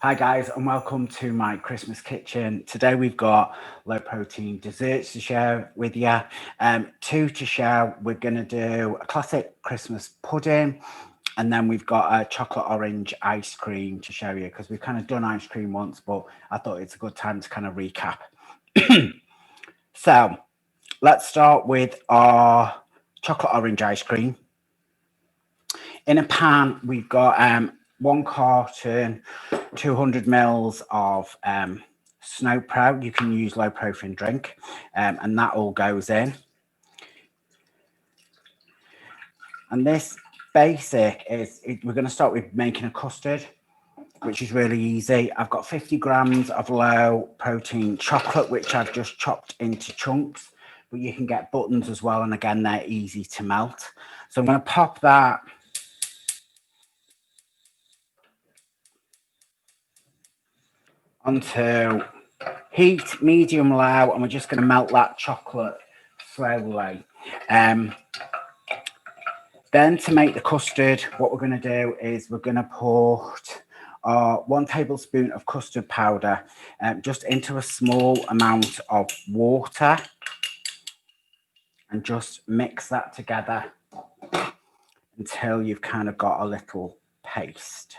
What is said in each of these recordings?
Hi guys, and welcome to my Christmas kitchen. Today we've got low protein desserts to share with you. Two to share. We're going to do a classic Christmas pudding, and then we've got a chocolate orange ice cream to show you because we've kind of done ice cream once, but I thought it's a good time to kind of recap. So let's start with our chocolate orange ice cream. In a pan, we've got 1 carton, 200 mils of Sno-Pro. You can use Loprofin drink, and that all goes in. And this basic we're going to start with making a custard, which is really easy. I've got 50 grams of low protein chocolate, which I've just chopped into chunks, but you can get buttons as well. And again, they're easy to melt. So I'm going to pop that onto heat, medium low, and we're just going to melt that chocolate slowly. Then to make the custard, what we're going to do is we're going to put 1 tablespoon of custard powder just into a small amount of water and just mix that together until you've kind of got a little paste.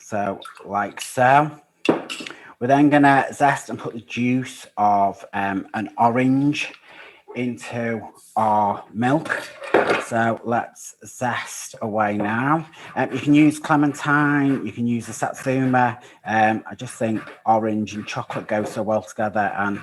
So like so. We're then going to zest and put the juice of an orange into our milk. So let's zest away now. You can use clementine, you can use the satsuma. I just think orange and chocolate go so well together, and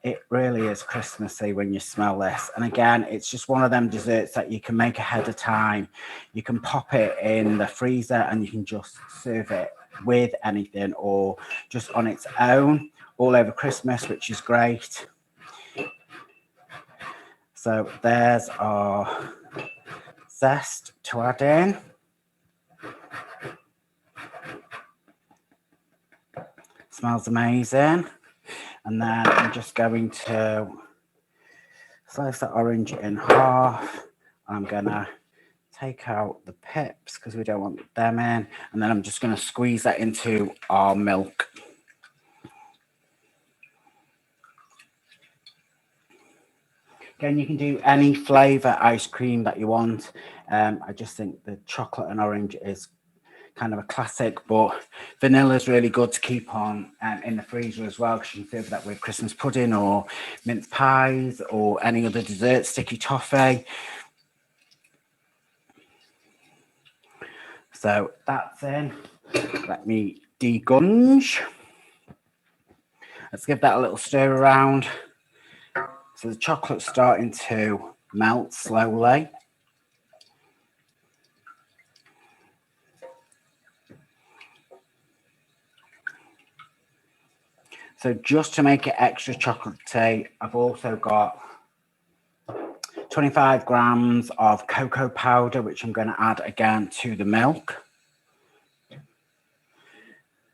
it really is Christmassy when you smell this. And again, it's just one of them desserts that you can make ahead of time. You can pop it in the freezer and you can just serve it with anything or just on its own all over Christmas, which is great. So there's our zest to add in. Smells amazing. And then I'm just going to slice that orange in half. I'm gonna take out the pips because we don't want them in, and then I'm just going to squeeze that into our milk. Again, you can do any flavour ice cream that you want. I just think the chocolate and orange is kind of a classic, but vanilla is really good to keep on in the freezer as well, because you can serve that with Christmas pudding or mince pies or any other dessert, sticky toffee. So that's in. Let me degunge. Let's give that a little stir around. So the chocolate's starting to melt slowly. So just to make it extra chocolatey, I've also got 25 grams of cocoa powder, which I'm going to add again to the milk.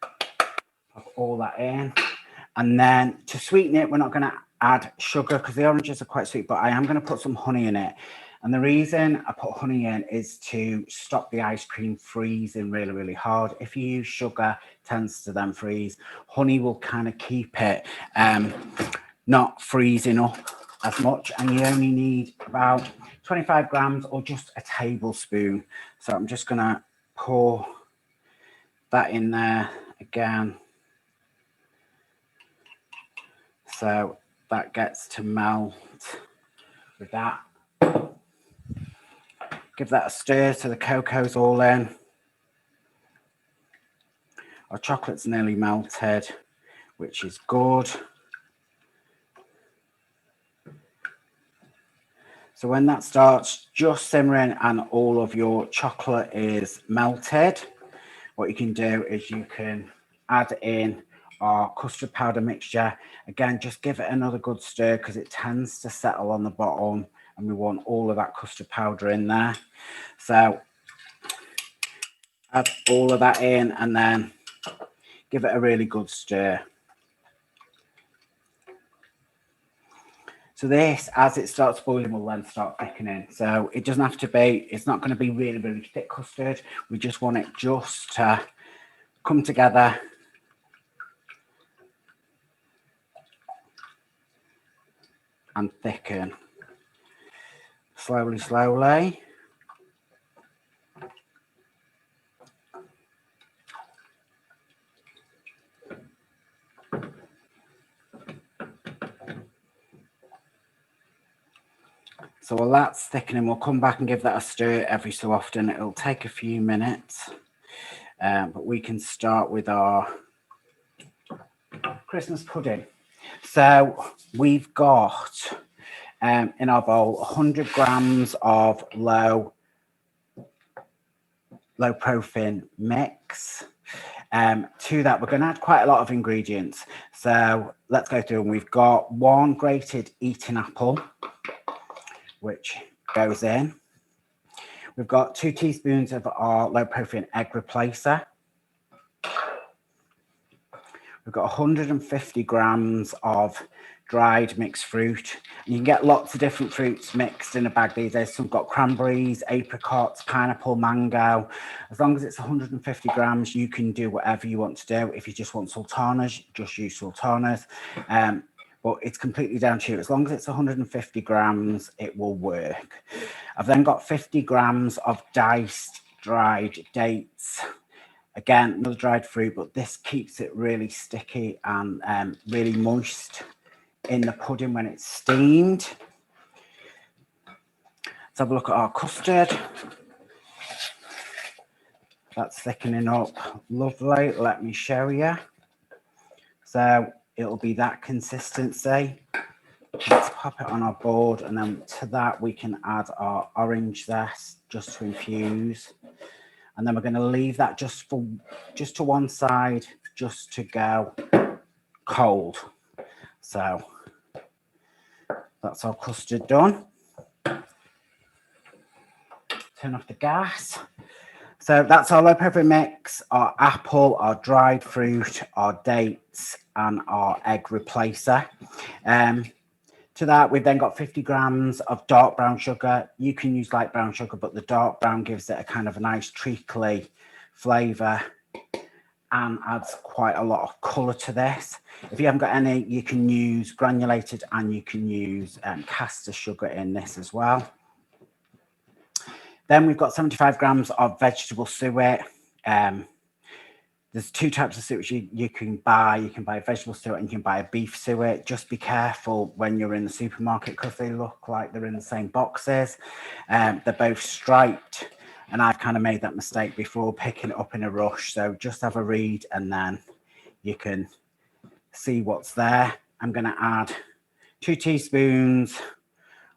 Pop all that in. And then to sweeten it, we're not going to add sugar because the oranges are quite sweet, but I am going to put some honey in it. And the reason I put honey in is to stop the ice cream freezing really, really hard. If you use sugar, it tends to then freeze. Honey will kind of keep it not freezing up as much, and you only need about 25 grams or just a tablespoon. So I'm just going to pour that in there again. So that gets to melt with that. Give that a stir so the cocoa's all in. Our chocolate's nearly melted, which is good. So when that starts just simmering and all of your chocolate is melted, what you can do is you can add in our custard powder mixture. Again, just give it another good stir because it tends to settle on the bottom and we want all of that custard powder in there. So add all of that in and then give it a really good stir. So this, as it starts boiling, will then start thickening. So it doesn't have to be, it's not going to be really, really thick custard. We just want it just to come together. And thicken. Slowly, slowly. So while that's thickening, we'll come back and give that a stir every so often. It'll take a few minutes, but we can start with our Christmas pudding. So we've got in our bowl 100 grams of Loprofin mix. To that, we're going to add quite a lot of ingredients. So let's go through, and we've got 1 grated eating apple, which goes in. We've got 2 teaspoons of our Loprofin egg replacer. We've got 150 grams of dried mixed fruit. You can get lots of different fruits mixed in a bag these days. Some got cranberries, apricots, pineapple, mango. As long as it's 150 grams, you can do whatever you want to do. If you just want sultanas, just use sultanas. But it's completely down to you. As long as it's 150 grams, it will work. I've then got 50 grams of diced dried dates. Again, another dried fruit, but this keeps it really sticky and really moist in the pudding when it's steamed. Let's have a look at our custard. That's thickening up lovely. Let me show you. So it'll be that consistency. Let's pop it on our board, and then to that we can add our orange zest just to infuse. And then we're going to leave that just to one side, just to go cold. So that's our custard done. Turn off the gas. So that's our Loprofin mix, our apple, our dried fruit, our dates, and our egg replacer. To that, we've then got 50 grams of dark brown sugar. You can use light brown sugar, but the dark brown gives it a kind of a nice treacly flavour and adds quite a lot of colour to this. If you haven't got any, you can use granulated, and you can use caster sugar in this as well. Then we've got 75 grams of vegetable suet. There's 2 types of suet you can buy. You can buy a vegetable suet and you can buy a beef suet. Just be careful when you're in the supermarket because they look like they're in the same boxes. They're both striped, and I've kind of made that mistake before picking it up in a rush. So just have a read and then you can see what's there. I'm going to add 2 teaspoons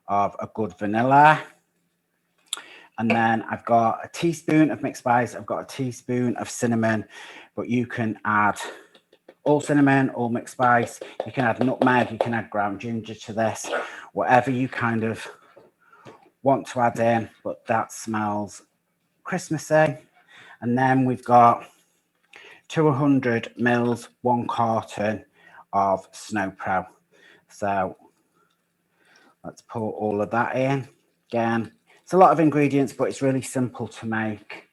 of a good vanilla. And then I've got a teaspoon of mixed spice. I've got a teaspoon of cinnamon, but you can add all cinnamon, all mixed spice. You can add nutmeg, you can add ground ginger to this, whatever you kind of want to add in, but that smells Christmassy. And then we've got 200 mils, 1 carton of Sno-Pro. So let's pour all of that in. Again, it's a lot of ingredients, but it's really simple to make.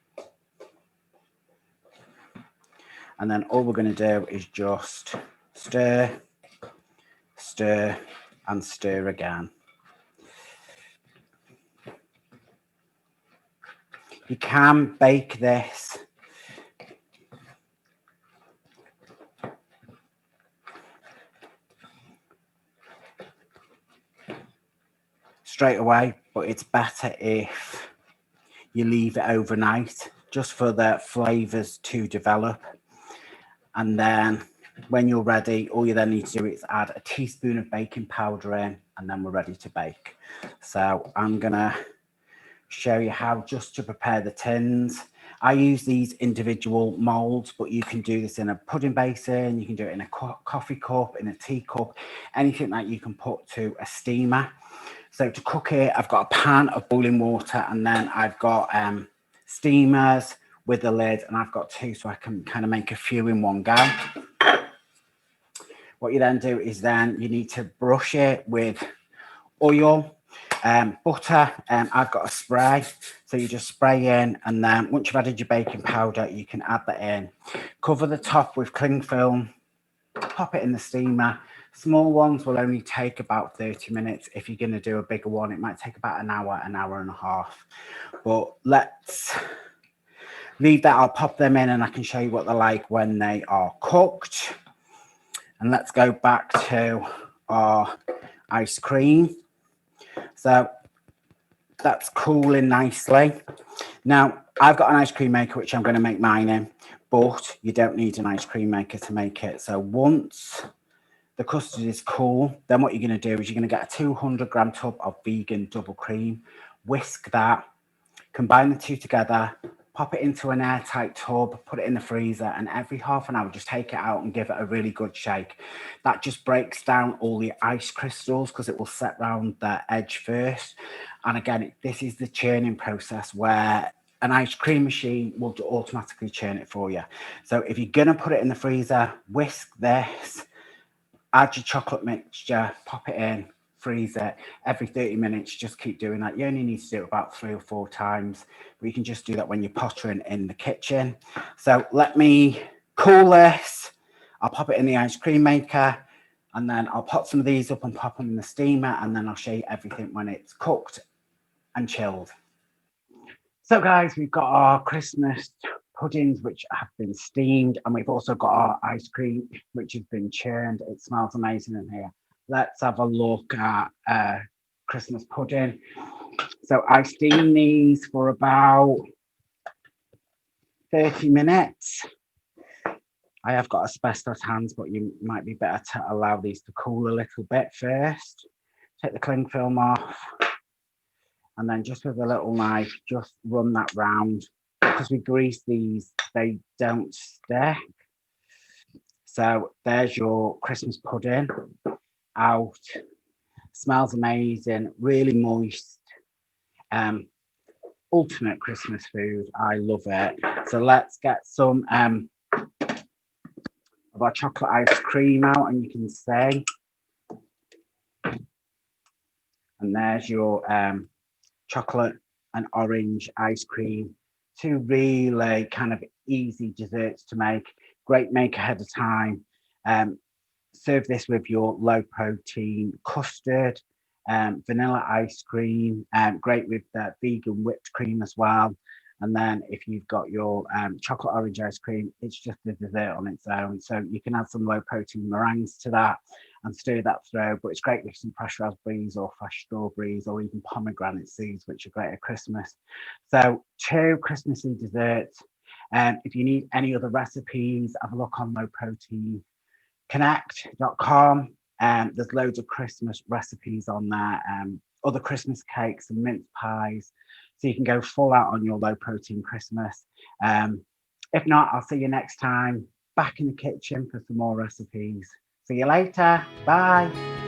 And then all we're going to do is just stir, stir, and stir again. You can bake this straight away, but it's better if you leave it overnight just for the flavors to develop. And then when you're ready, all you then need to do is add a teaspoon of baking powder in, and then we're ready to bake. So I'm gonna show you how just to prepare the tins. I use these individual molds, but you can do this in a pudding basin, you can do it in a coffee cup, in a teacup, anything that you can put to a steamer. So to cook it, I've got a pan of boiling water, and then I've got steamers with a lid, and I've got 2 so I can kind of make a few in one go. What you then do is then you need to brush it with oil, butter. I've got a spray, so you just spray in, and then once you've added your baking powder, you can add that in. Cover the top with cling film, pop it in the steamer. Small ones will only take about 30 minutes. If you're going to do a bigger one, it might take about an hour and a half. But let's leave that. I'll pop them in and I can show you what they're like when they are cooked. And let's go back to our ice cream. So that's cooling nicely. Now, I've got an ice cream maker, which I'm going to make mine in, but you don't need an ice cream maker to make it. So once the custard is cool, then what you're going to do is you're going to get a 200-gram tub of vegan double cream, whisk that, combine the two together, pop it into an airtight tub, put it in the freezer, and every half an hour, just take it out and give it a really good shake. That just breaks down all the ice crystals because it will set round the edge first. And again, this is the churning process where an ice cream machine will automatically churn it for you. So if you're going to put it in the freezer, whisk this, add your chocolate mixture, pop it in, freeze it. Every 30 minutes, just keep doing that. You only need to do it about 3 or 4 times, but you can just do that when you're pottering in the kitchen. So let me cool this. I'll pop it in the ice cream maker, and then I'll pop some of these up and pop them in the steamer, and then I'll show you everything when it's cooked and chilled. So guys, we've got our Christmas puddings which have been steamed, and we've also got our ice cream which has been churned. It smells amazing in here. Let's have a look at Christmas pudding. So I steam these for about 30 minutes. I have got asbestos hands, but you might be better to allow these to cool a little bit first. Take the cling film off, and then just with a little knife, just run that round. Because we grease these, they don't stick. So there's your Christmas pudding out. Smells amazing, really moist. Ultimate Christmas food. I love it. So let's get some of our chocolate ice cream out, and you can see. And there's your chocolate and orange ice cream. 2 really kind of easy desserts to make. Great make ahead of time. Serve this with your low protein custard, vanilla ice cream, great with the vegan whipped cream as well. And then if you've got your chocolate orange ice cream, it's just a dessert on its own. So you can add some low protein meringues to that and stir that through. But it's great with some fresh raspberries or fresh strawberries or even pomegranate seeds, which are great at Christmas. So 2 Christmassy desserts. If you need any other recipes, have a look on lowproteinconnect.com. There's loads of Christmas recipes on there, other Christmas cakes and mince pies. So you can go full out on your low protein Christmas. If not, I'll see you next time back in the kitchen for some more recipes. See you later. Bye.